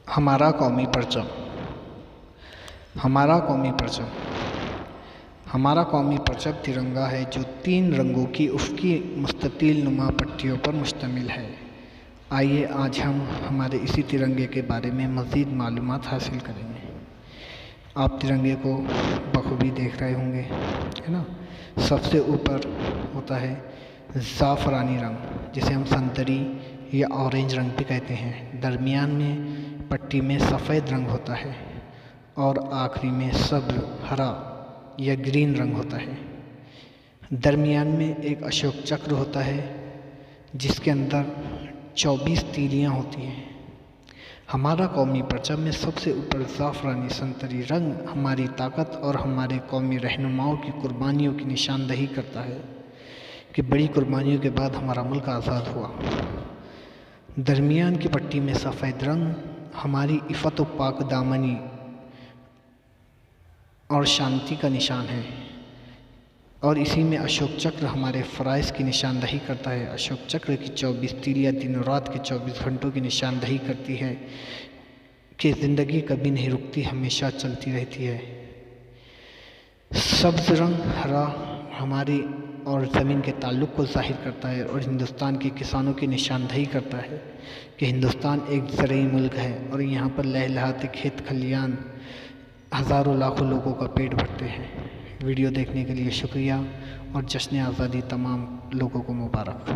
ہمارا قومی پرچم ہمارا قومی پرچم ہمارا قومی پرچم ترنگا ہے جو 3 رنگوں کی افقی مستطیل نما پٹیوں پر مشتمل ہے۔ آئیے آج ہم ہمارے اسی ترنگے کے بارے میں مزید معلومات حاصل کریں گے۔ آپ ترنگے کو بخوبی دیکھ رہے ہوں گے، ہے نا۔ سب سے اوپر ہوتا ہے زعفرانی رنگ، جسے ہم سنتری یا اورنج رنگ بھی کہتے ہیں۔ درمیان میں پٹی میں سفید رنگ ہوتا ہے اور آخری میں سبز، ہرا یا گرین رنگ ہوتا ہے۔ درمیان میں ایک اشوک چکر ہوتا ہے جس کے اندر 24 تیلیاں ہوتی ہیں۔ ہمارا قومی پرچم میں سب سے اوپر زعفرانی سنتری رنگ ہماری طاقت اور ہمارے قومی رہنماؤں کی قربانیوں کی نشاندہی کرتا ہے کہ بڑی قربانیوں کے بعد ہمارا ملک آزاد ہوا۔ درمیان کی پٹی میں سفید رنگ ہماری عفت و پاک دامنی اور شانتی کا نشان ہے، اور اسی میں اشوک چکر ہمارے فرائض کی نشاندہی کرتا ہے۔ اشوک چکر کی 24 تیلیاں دن و رات کے 24 گھنٹوں کی نشاندہی کرتی ہے کہ زندگی کبھی نہیں رکتی، ہمیشہ چلتی رہتی ہے۔ سبز رنگ، ہرا، ہماری اور زمین کے تعلق کو ظاہر کرتا ہے اور ہندوستان کے کسانوں کی نشاندہی کرتا ہے کہ ہندوستان ایک زرعی ملک ہے اور یہاں پر لہلہاتے کھیت کھلیان ہزاروں لاکھوں لوگوں کا پیٹ بھرتے ہیں۔ ویڈیو دیکھنے کے لیے شکریہ اور جشن آزادی تمام لوگوں کو مبارک۔